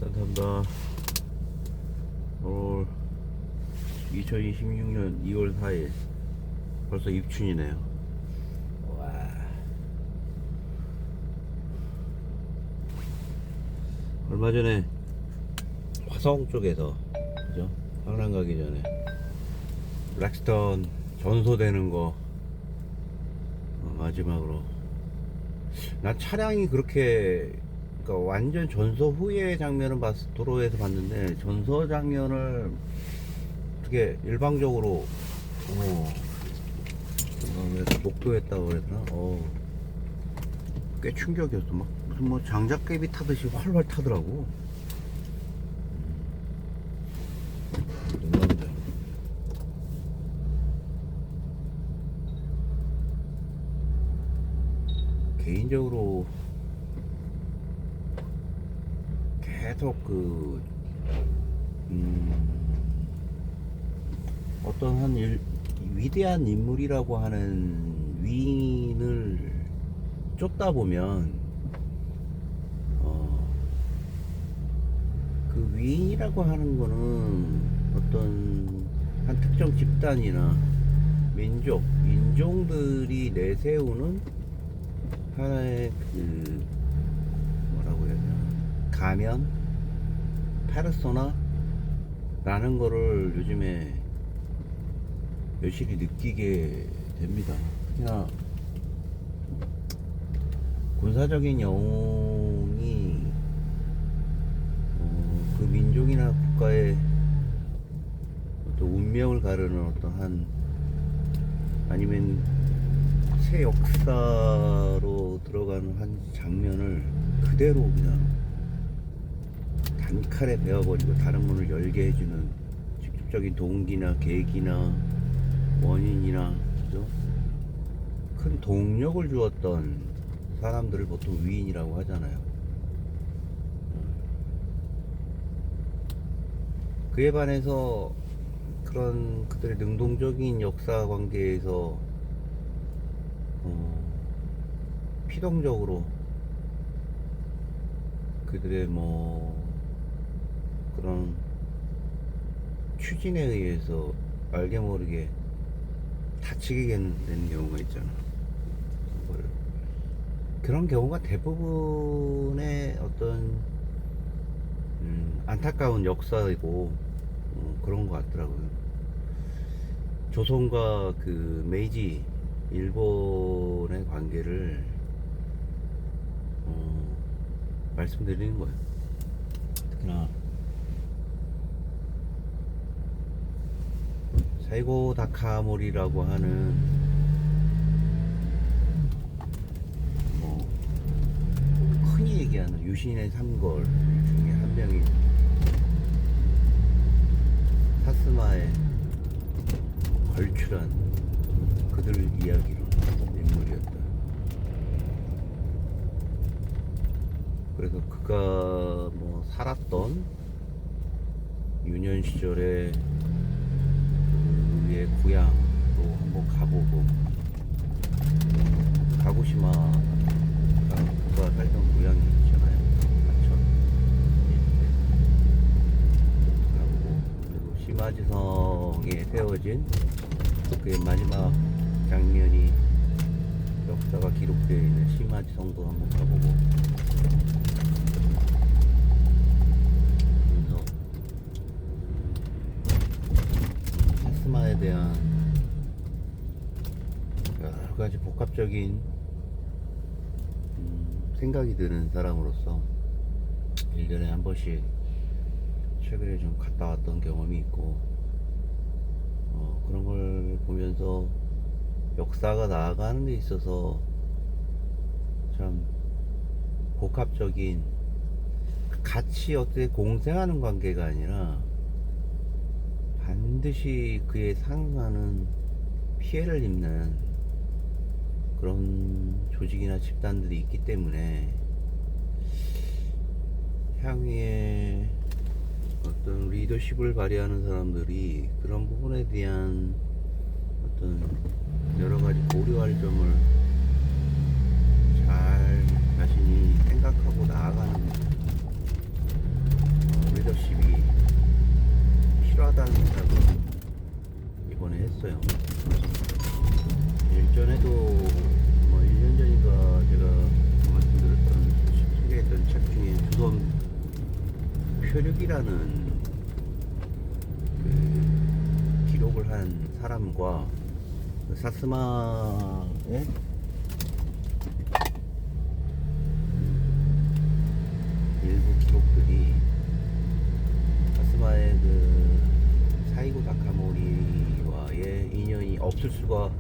감사합니다. 오늘 2026년 2월 4일 벌써 입춘이네요. 와. 얼마 전에 화성 쪽에서, 그죠? 황랑 가기 전에 락스턴 전소되는 거 마지막으로. 난 차량이 그렇게, 그러니까 완전 전소 후의 장면은 도로에서 봤는데, 전소 장면을 어떻게 일방적으로 목도했다고 그랬나? 꽤 충격이었어. 막 무슨 뭐 장작개비 타듯이 활활 타더라고. 놀랍다. 개인적으로 계속 어떤 위대한 인물이라고 하는 위인을 쫓다 보면 그 위인이라고 하는 거는 어떤 한 특정 집단이나 민족, 인종들이 내세우는 하나의 뭐라고 해야 되나, 가면, 페르소나 라는 거를 요즘에 여실히 느끼게 됩니다. 그냥 군사적인 영웅이 그 민족이나 국가의 어떤 운명을 가르는 어떠한, 아니면 새 역사로 들어가는 한 장면을 그대로 그냥 단칼에 베어버리고 다른 문을 열게 해주는 직접적인 동기나 계기나 원인이나, 그죠? 큰 동력을 주었던 사람들을 보통 위인이라고 하잖아요. 그에 반해서 그런 그들의 능동적인 역사 관계에서 피동적으로 그들의 그런 추진에 의해서 알게 모르게 다치게 되는 경우가 있잖아. 그런 경우가 대부분의 어떤 안타까운 역사이고 그런 것 같더라고요. 조선과 그 메이지 일본의 관계를 말씀드리는 거예요. 특히나 사이고 다카모리라고 하는 흔히 얘기하는 유신의 삼걸 중에 한 명인 사스마의 걸출한 그들 이야기로 인물이었다. 그래서 그가 살았던 유년 시절에 그의 고향도 한번 가보고, 가고시마가 그가 살던 고향이 있잖아요. 하천. 가보고, 그리고 시마지성에 세워진 그의 마지막 장면이 역사가 기록되어 있는 시마지성도 한번 가보고, 그래서 사스마에 대한 여러 가지 복합적인 생각이 드는 사람으로서 1년에 한 번씩 최근에 좀 갔다 왔던 경험이 있고, 그런 걸 보면서 역사가 나아가는 데 있어서 참 복합적인, 같이 어떻게 공생하는 관계가 아니라 반드시 그에 상응하는 피해를 입는 그런 조직이나 집단들이 있기 때문에 향후에 어떤 리더십을 발휘하는 사람들이 그런 부분에 대한 어떤 여러 가지 고려할 점을 잘 자신이 생각하고 나아가는 멤버십이 필요하다는 생각을 이번에 했어요. 일전에도 뭐 1년 전인가 제가 말씀드렸던 소개했던 책 중에 조선 표류기라는 그 기록을 한 사람과 그 사스마의 일부 기록들이 사스마의 그 사이고 다카모리와의 인연이 없을 수가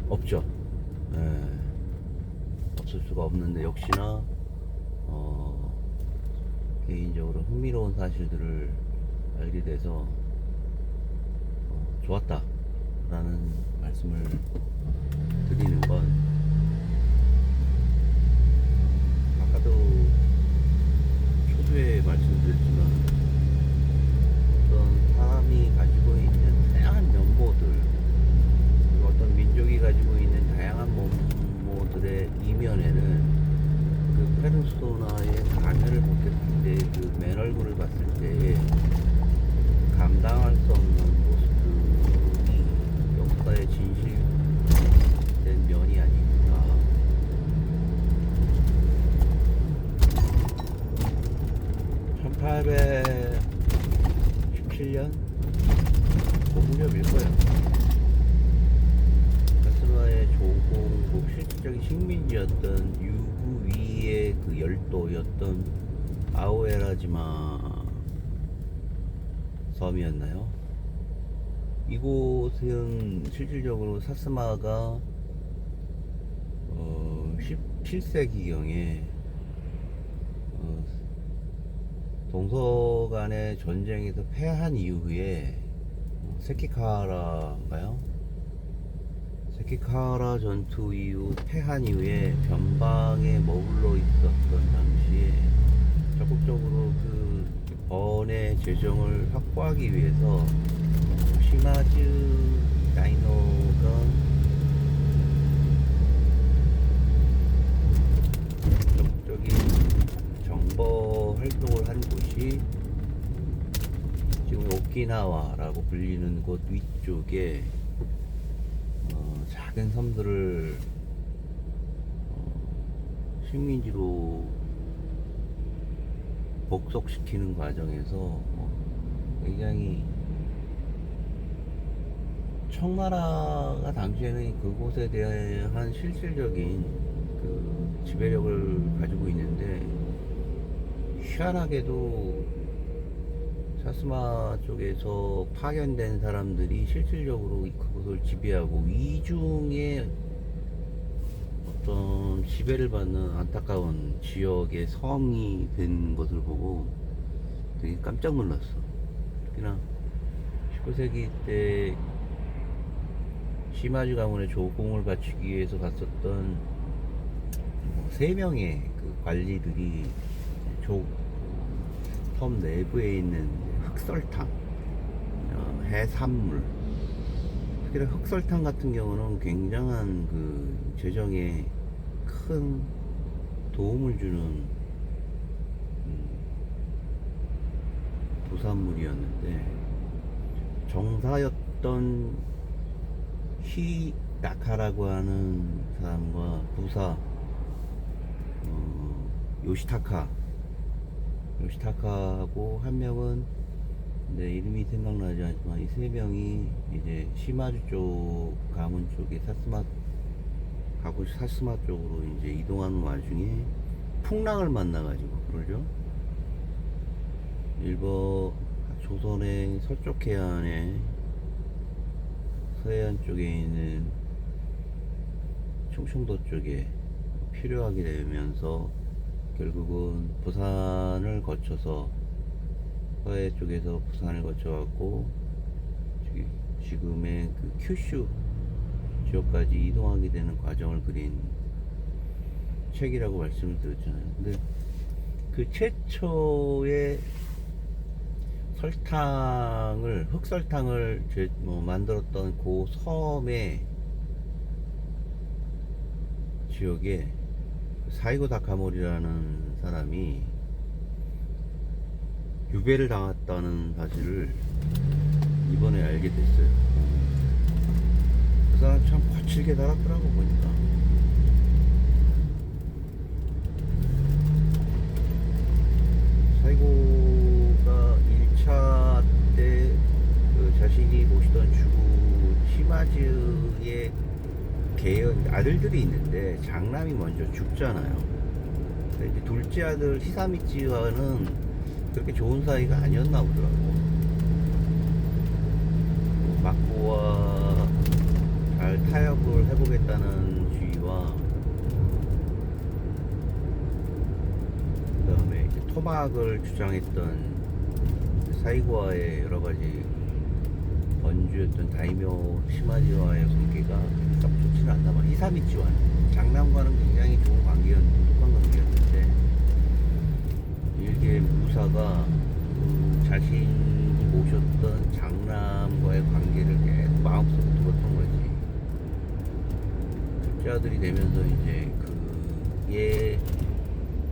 없죠. 예, 없을 수가 없는데 역시나 개인적으로 흥미로운 사실들을 알게 돼서 좋았다 라는 말씀을 드리는 건, 아까도 초두에 말씀드렸지만 어떤 사람이 가지고 있는 다양한 면모들, 그리고 어떤 민족이 가지고 있는 다양한 면모들의 이면에는 그 페르소나의 가면을 벗겼을 때 그 맨 얼굴을 봤을 때 감당할 수 없는 모습들이 역사의 진실된 면이 아닌가. 1817년 그 무렵일 거예요. 사스마의 조공국 실질적인 식민지였던 유구위의 그 열도였던 아오에라지마 섬이었나요? 이곳은 실질적으로 사스마가 17세기경에 동서간의 전쟁에서 패한 이후에 세키카하라인가요? 세키카하라 전투 이후 패한 이후에 변방에 머물러 있었던 당시에 적극적으로 그 번의 재정을 확보하기 위해서 시마즈 다이노가 적극적인 정보 활동을 한 곳이 지금 오키나와라고 불리는 곳 위쪽에 작은 섬들을 식민지로 복속시키는 과정에서 굉장히 청나라가 당시에는 그곳에 대한 실질적인 그 지배력을 가지고 있는데, 희한하게도 사스마 쪽에서 파견된 사람들이 실질적으로 그곳을 지배하고 이중에 어떤 지배를 받는 안타까운 지역의 성이 된 것을 보고 되게 깜짝 놀랐어. 특히나 19세기 때 시마지 가문의 조공을 바치기 위해서 갔었던 3명의 그 관리들이 섬 내부에 있는 흑설탕, 해산물, 특히나 흑설탕 같은 경우는 굉장한 그 재정에 큰 도움을 주는 부산물이었는데, 정사였던 히나카라고 하는 사람과 부사 요시타카하고 한 명은 내 이름이 생각나지 않지만, 이 3명이 이제 시마주 쪽 가문 쪽에 사스마 쪽으로 이제 이동하는 와중에 풍랑을 만나가지고, 그러죠. 조선의 서쪽 해안에 서해안 쪽에 있는 충청도 쪽에 필요하게 되면서 결국은 부산을 거쳐서, 서해 쪽에서 부산을 거쳐갖고 지금의 그 큐슈 지역까지 이동하게 되는 과정을 그린 책이라고 말씀을 드렸잖아요. 근데 그 최초의 흑설탕을 만들었던 그 섬의 지역에 사이고 다카모리라는 사람이 유배를 당했다는 사실을 이번에 알게 됐어요. 그 사람 참 거칠게 살았더라고 보니까. 사이고가 1차 때 그 자신이 모시던 주부 시마즈의 개연 아들들이 있는데 장남이 먼저 죽잖아요. 근데 이제 둘째 아들 히사미치와는 그렇게 좋은 사이가 아니었나 보더라고. 마코와 잘 타협을 해보겠다는 주의와 그 다음에 토막을 주장했던 사이고와의 여러가지 번주였던 다이묘 시마지와의 관계가 썩 좋지는 않나 봐. 히사미치와는 장남과는 굉장히 좋은 관계였는데, 똑똑한 관계였는데 일개 무사가 그 자신이 모셨던 장남과의 관계를 계속 마음속에 두었던 거지. 둘째 아들이 되면서 이제 그에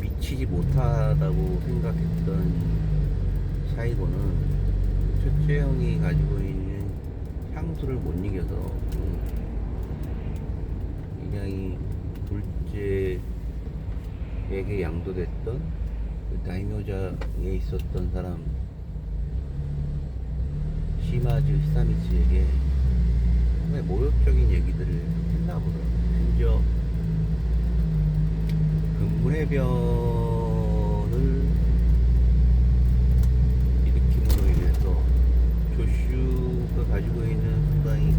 미치지 못하다고 생각했던 사이고는 첫째 형이 가지고 있는 향수를 못 이겨서 굉장히 둘째에게 양도됐던 그 다이묘자에 있었던 사람 시마즈 히사미치에게 정말 모욕적인 얘기들을 했나 보더라고요. 심지어 근문해변을 일으킴으로 인해서 조슈가 가지고 있는 상당히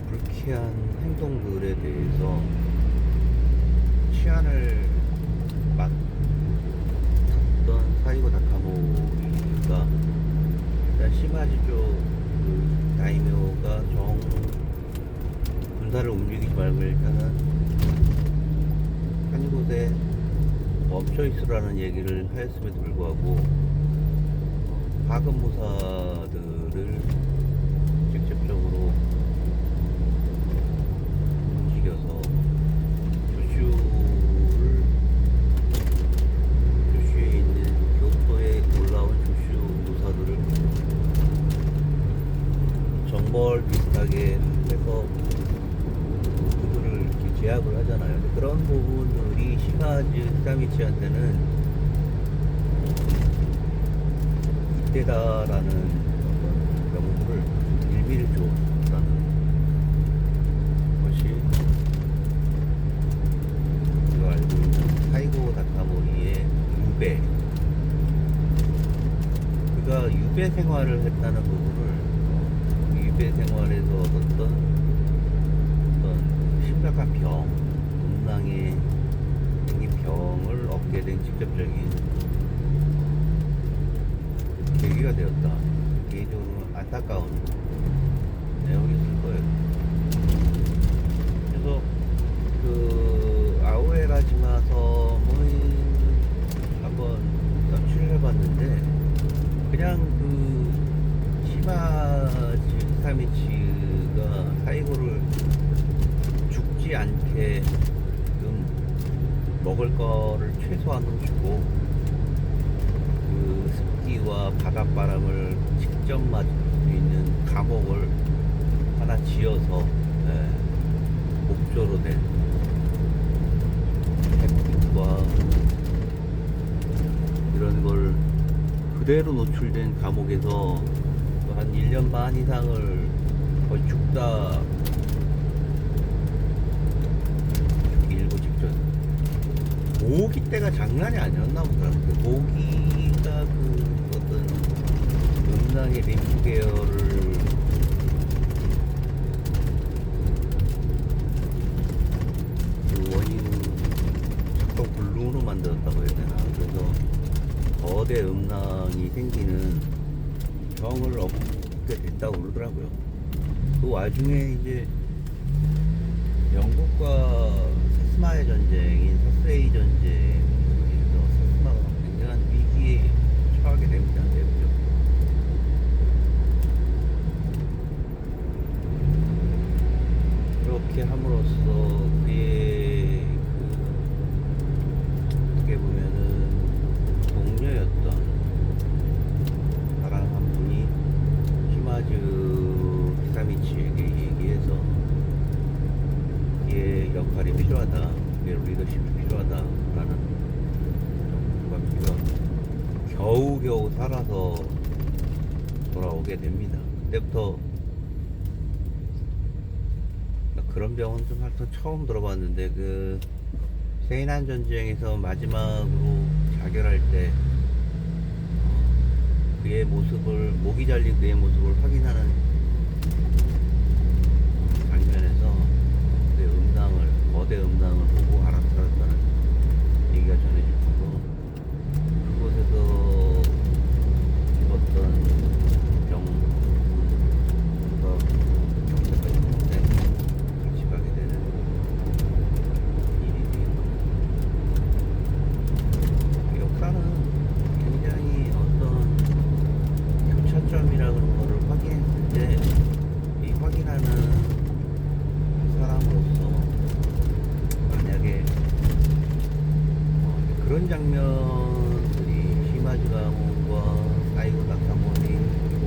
불쾌한 행동들에 대해서 치안을 맡았던 사이고 다카모리가 일단 시마지 쪽그 다이묘가 군사를 움직이지 말고 일단은 한 곳에 멈춰 있으라는 얘기를 하였음에도 불구하고 파급무사들을 직접적으로 움직여서 조슈에 있는 교토에 올라온 조슈 무사들을 정벌 비슷하게 해서 그들을 이렇게 제압을 하잖아요. 그런 부분들이 시마즈 히사미치한테는 이때다라는 어떤 명분을 일미를 줬다는 것이 우리가 알고 있는 사이고 다카모리의 유배, 그가 유배 생활을 했다는 부분을 유배 생활에서 얻었던 어떤 심각한 병, 음낭에 생긴 병을 얻게 된 직접적인 계기가 되었다. 개인적으로는 안타까운 내용이었을 거예요. 그래서 그 아오에라지마 섬을 한번 서치를 해봤는데 그냥 그 시마즈 히사미치가 사이고를 죽지 않게끔 먹을 거를 최소한으로 주고 그 습기와 바닷바람을 직접 맞을 수 있는 감옥을 하나 지어서 목조로 된 햇빛과 이런 걸 그대로 노출된 감옥에서 한 1년 반 이상을 거의 죽다 죽기 일보 직전. 모기 때가 장난이 아니었나 보다. 모기가 그 어떤 음낭의 림프 계열을 그 원인 작동 불능으로 만들었다고 해야 되나. 그래서 거대 음낭이 생기는 병을 얻게 됐다고 그러더라고요. 그 와중에 이제 영국과 사스마의 전쟁인 사스에이 전쟁에서 사스마가 굉장한 위기에 처하게 됩니다. 대부분. 그렇게 함으로써 그의 그 어떻게 보면은 동료였던 겨우겨우 살아서 돌아오게 됩니다. 그때부터 그런 병은 좀 하여튼 처음 들어봤는데, 그 세인한 전쟁에서 마지막으로 자결할 때 그의 모습을, 목이 잘린 그의 모습을 확인하는 장면에서 그 음낭을, 거대 음낭을 보고 알아차렸다는 얘기가 전해질 정도. 그곳에서 입었던 병과 경찰까지 평생 같이 가게 되는 일이 되는 거죠. 역사는 굉장히 어떤 교차점이라는 거를 확인했을 때, 이 확인하는 사람으로서 만약에 그런 장면들이 시마즈 가문과 사이고 나카모니, 그리고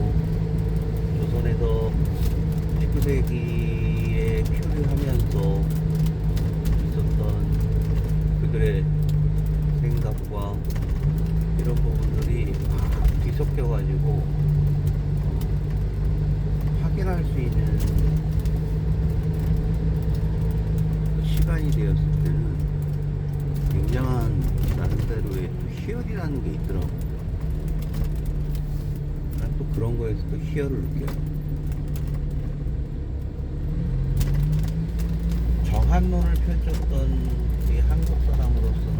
조선에서 19세기에 표류하면서 있었던 그들의 생각과 이런 부분들이 막 뒤섞여가지고 확인할 수 있는 그 시간이 되었을 때는 굉장한 나름대로의 희열이라는 게 있더라고. 난 또 그런 거에서 또 희열을 느껴요. 정한론을 펼쳤던 이 한국 사람으로서는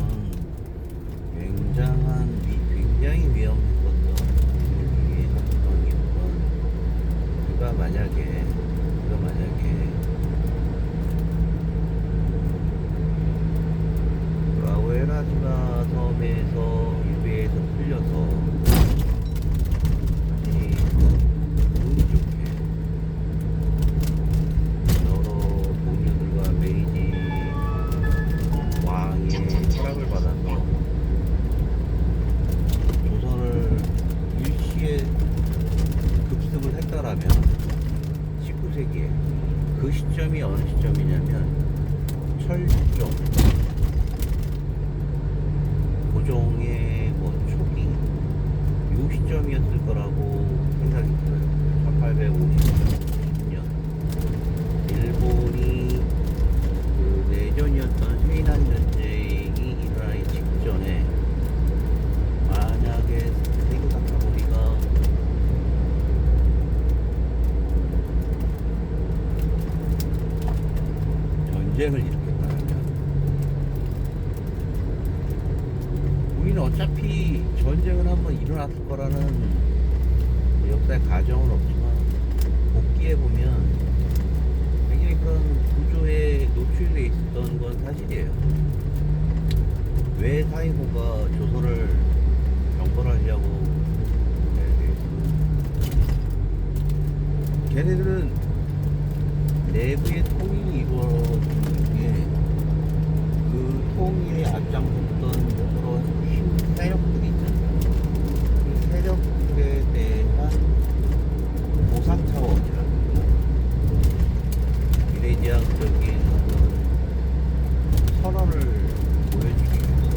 굉장히 위험했었던 일이 어떤 이유는, 그가 만약에 라우에라지마 섬에서 유배에서 풀려서 다시 운이 좋게 여러 동료들과 메이지 왕의 허락을 받아서 조선을 일시에 급습을 했다라면 19세기에 그 시점이 어느 시점이냐면 철종 고종의 뭐 초기 요 시점이었을 거라고 생각이 들어요. 1850년 일본이 그 내전이었던 세인한 전쟁이 일어나기 직전에, 만약에 세이고 나카모리가 전쟁을 일으켰다면, 우리는 어차피 전쟁은 한번 일어났을 거라는 역사의 가정은 없지만, 복귀해보면 굉장히 그런 구조에 노출되어 있었던 건 사실이에요. 왜 사이고가 조선을 정벌하려고 걔네들은 내부의 통일이 이루어지는 게, 그 통일에 앞장섰던 여러 힘 세력들이 있잖아요. 그 세력들에 대한 보상 차원이라든가 미래지향적인 어떤 선언을 보여주기 위해서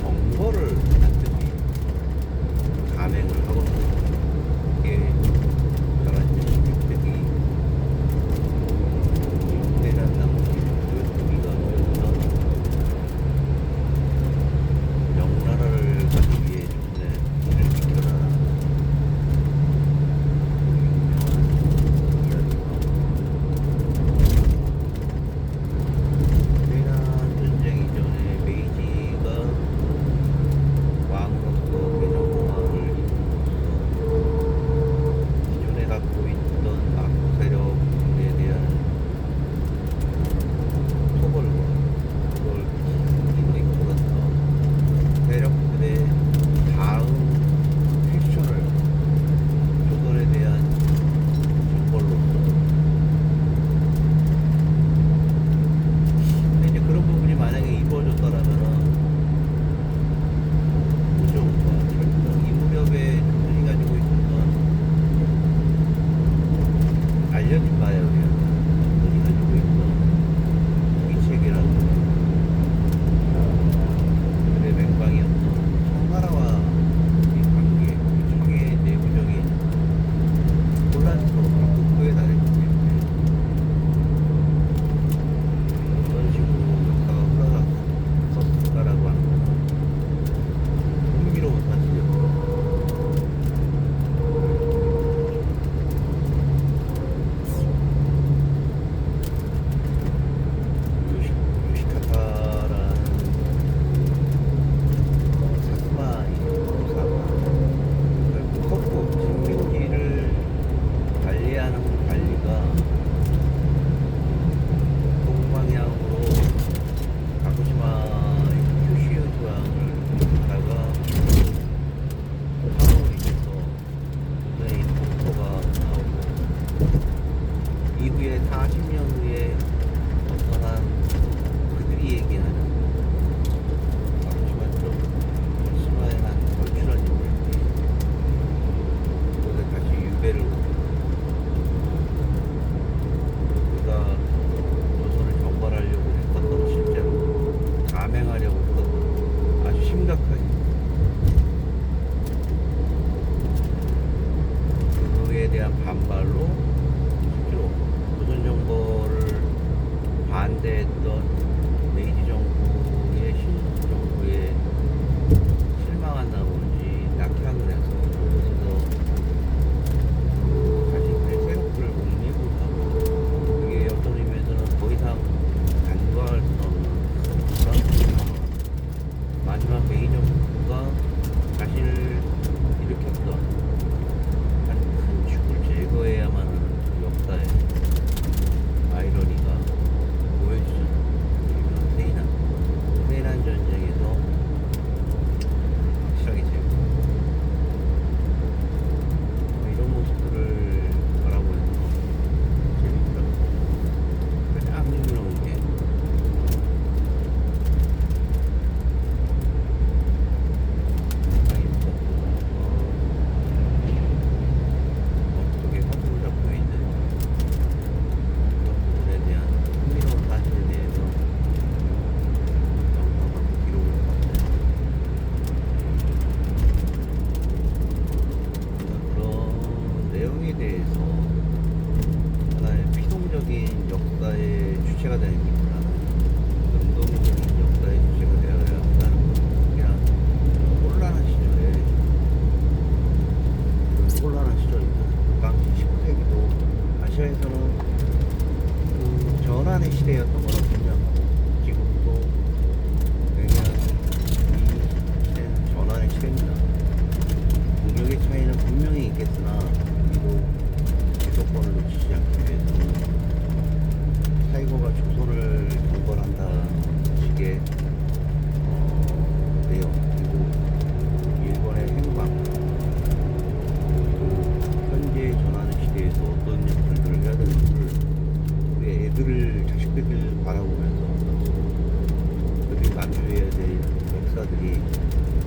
정보를 반드시 감행을 하거든요. 그게 잘하시는 획득이 대란 나머지 교육비가 모여서 여기